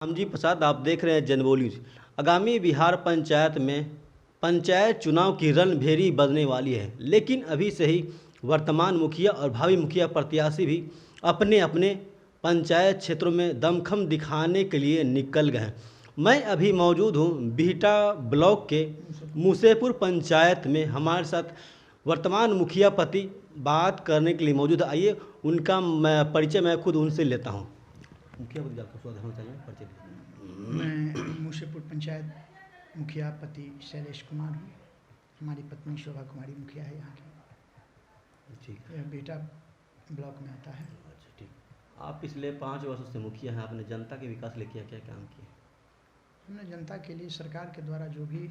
रामजी प्रसाद, आप देख रहे हैं जनबोली न्यूज़। आगामी बिहार पंचायत में पंचायत चुनाव की रणभेरी बजने वाली है, लेकिन अभी से ही वर्तमान मुखिया और भावी मुखिया प्रत्याशी भी अपने अपने पंचायत क्षेत्रों में दमखम दिखाने के लिए निकल गए हैं। मैं अभी मौजूद हूँ बिहटा ब्लॉक के मुसेपुर पंचायत में। हमारे साथ वर्तमान मुखिया पति बात करने के लिए मौजूद है। आइए उनका परिचय मैं खुद उनसे लेता हूँ। मुखिया पति आपका स्वागत है, चलिए परिचय दीजिए। मैं मुसेपुर पंचायत मुखिया पति शैलेश कुमार हूँ। हमारी पत्नी शोभा कुमारी मुखिया है यहाँ की। ठीक, यह बेटा ब्लॉक में आता है। अच्छा ठीक। आप पिछले 5 वर्षों से मुखिया हैं, आपने जनता के विकास के लिए क्या क्या काम किए? हमने जनता के लिए सरकार के द्वारा जो भी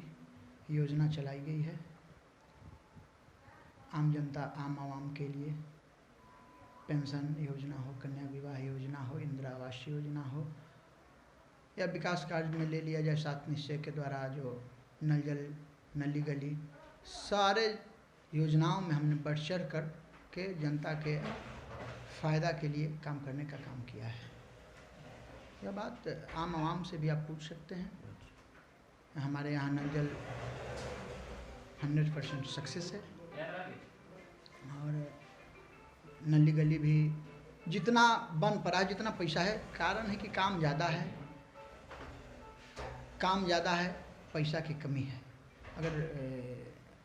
योजना चलाई गई है, आम जनता आम आवाम के लिए, पेंशन योजना हो, कन्या विवाह योजना हो, इंदिरा आवास योजना हो, या विकास कार्य में ले लिया जाए 7 निश्चय के द्वारा जो नल जल नली गली, सारे योजनाओं में हमने बढ़ चढ़ कर के जनता के फ़ायदा के लिए काम करने का काम किया है। यह बात आम आवाम से भी आप पूछ सकते हैं। हमारे यहाँ नल जल 100% सक्सेस है और नली गली भी जितना बन पड़ा है, जितना पैसा है, कारण है कि काम ज़्यादा है, पैसा की कमी है। अगर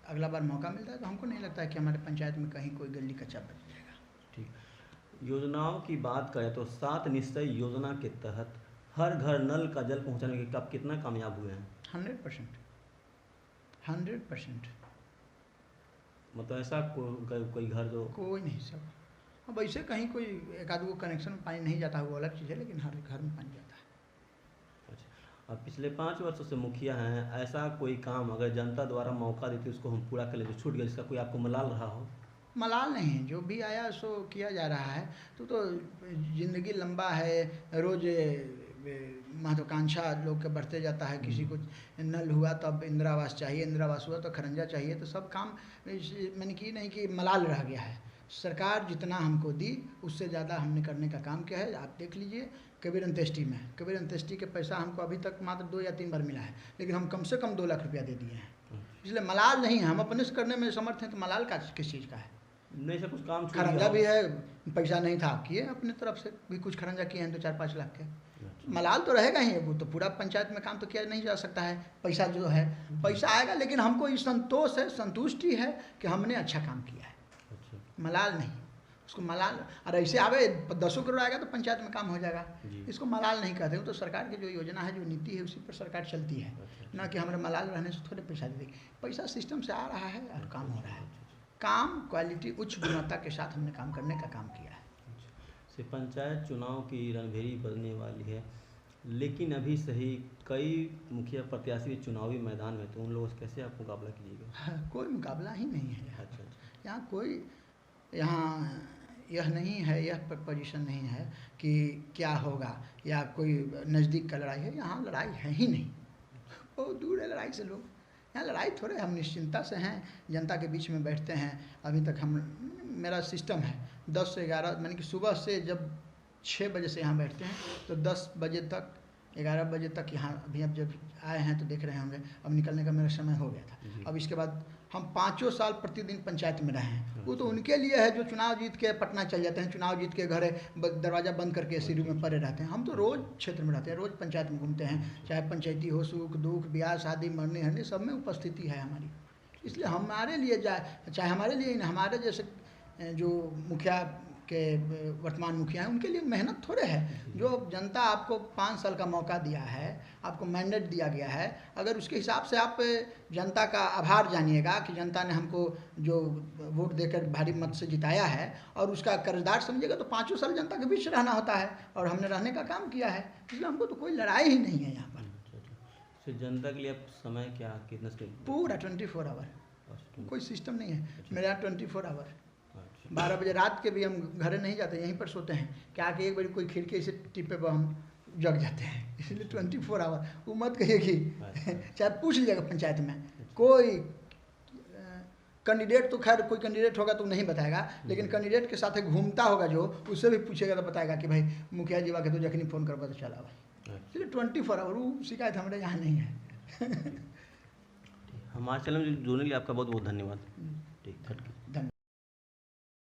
अगला बार मौका मिलता है तो हमको नहीं लगता है कि हमारे पंचायत में कहीं कोई गली कच्चा बच जाएगा। ठीक। योजनाओं की बात करें तो 7 निश्चय योजना के तहत हर घर नल का जल पहुंचाने के आप कितना कामयाब हुए हैं? 100%। मतलब ऐसा कोई घर जो कोई नहीं, सब अब ऐसे कहीं कोई एक आध गो कनेक्शन में पानी नहीं जाता वो अलग चीज़ है, लेकिन हर घर में पानी जाता है। अच्छा, आप पिछले 5 वर्षों से मुखिया हैं, ऐसा कोई काम अगर जनता द्वारा मौका देती उसको हम पूरा कर ले जो छूट गया, जिसका कोई आपको मलाल रहा हो? मलाल नहीं, जो भी आया सो किया जा रहा है। तो ज़िंदगी लंबा है, रोज़ महत्वाकांक्षा लोग के बढ़ते जाता है। किसी को नल हुआ तो अब इंदिरा आवास चाहिए, इंदिरा आवास हुआ तो खरंजा चाहिए, तो सब काम मैंने की नहीं कि मलाल रह गया है। सरकार जितना हमको दी उससे ज़्यादा हमने करने का काम किया है। आप देख लीजिए कबीर अंत्येष्टि में, कबीर अंत्येष्टि के पैसा हमको अभी तक मात्र 2 या 3 बार मिला है, लेकिन हम कम से कम 2 लाख रुपया दे दिए हैं। इसलिए मलाल नहीं है, हम अपने से करने में समर्थ हैं, तो मलाल का किस चीज़ का है? नहीं से कुछ काम खरंजा भी है, पैसा नहीं था किए, अपने तरफ से भी कुछ खरंजा किए हैं 2-4-5 लाख के। मलाल तो रहेगा ही, वो तो पूरा पंचायत में काम तो किया नहीं जा सकता है। पैसा जो है पैसा आएगा, लेकिन हमको ये संतोष है, संतुष्टि है कि हमने अच्छा काम किया है। मलाल नहीं, उसको मलाल और ऐसे आवे 10 करोड़ आएगा तो पंचायत में काम हो जाएगा, इसको मलाल नहीं कहते। वो तो सरकार की जो योजना है, जो नीति है, उसी पर सरकार चलती है, ना कि हमारे मलाल रहने से थोड़े पैसा दे देगी। पैसा सिस्टम से आ रहा है और काम हो रहा है। काम क्वालिटी उच्च गुणवत्ता के साथ हमने काम करने का काम किया है। से पंचायत चुनाव की रणभेरी बजने वाली है, लेकिन अभी से ही कई मुखिया प्रत्याशी चुनावी मैदान में, तो उन लोगों से कैसे आप मुकाबला कीजिएगा? कोई मुकाबला ही नहीं है यहाँ। अच्छा, यहाँ कोई यह नहीं है, यह पोजीशन नहीं है कि क्या होगा या कोई नज़दीक का लड़ाई है। यहाँ लड़ाई है ही नहीं, बहुत दूर है लड़ाई से। लोग यहाँ लड़ाई थोड़े, हम निश्चिंता से हैं, जनता के बीच में बैठते हैं। अभी तक मेरा सिस्टम है 10 से 11, मैंने कि सुबह से जब 6 बजे से यहाँ बैठते हैं तो 10 बजे तक 11 बजे तक यहाँ। अभी अब जब आए हैं तो देख रहे होंगे, अब निकलने का मेरा समय हो गया था। अब इसके बाद हम 5 साल प्रतिदिन पंचायत में रहे हैं। वो तो उनके लिए है जो चुनाव जीत के पटना चल जाते हैं, चुनाव जीत के घर दरवाज़ा बंद करके एसी रूम में पड़े रहते हैं। हम तो रोज़ क्षेत्र में रहते हैं, रोज़ पंचायत में घूमते हैं, चाहे पंचायती हो, सुख दुख, ब्याह शादी, मरने हरने, सब में उपस्थिति है हमारी। इसलिए हमारे लिए चाहे हमारे लिए, हमारे जैसे जो मुखिया के वर्तमान मुखिया हैं, उनके लिए मेहनत थोड़े है। जो जनता आपको 5 साल का मौका दिया है, आपको मैंडेट दिया गया है, अगर उसके हिसाब से आप जनता का आभार जानिएगा कि जनता ने हमको जो वोट देकर भारी मत से जिताया है और उसका कर्जदार समझिएगा, तो 5 साल जनता के बीच रहना होता है और हमने रहने का काम किया है। इसलिए हमको तो कोई लड़ाई ही नहीं है यहाँ पर। तो जनता के लिए आप समय क्या कितना? पूरा 24 आवर, कोई सिस्टम नहीं है मेरे यहाँ। 24 आवर, 12 बजे रात के भी हम घर नहीं जाते, यहीं पर सोते हैं। क्या कि एक बार कोई खिड़की से टिपे पर हम जग जाते हैं, इसलिए 24 आवर। वो मत कहिए कि चाहे पूछ लीजिएगा पंचायत में, कोई कैंडिडेट तो खैर कोई कैंडिडेट होगा तो नहीं बताएगा, लेकिन कैंडिडेट के साथ घूमता होगा जो, उससे भी पूछेगा तो बताएगा कि भाई मुखिया जी वाके तो जखनी फ़ोन करबा तो चला भाई। इसलिए 24 आवर वो शिकायत हमारे यहाँ नहीं है। हमारे चैनल में जुड़ने के लिए आपका बहुत बहुत धन्यवाद।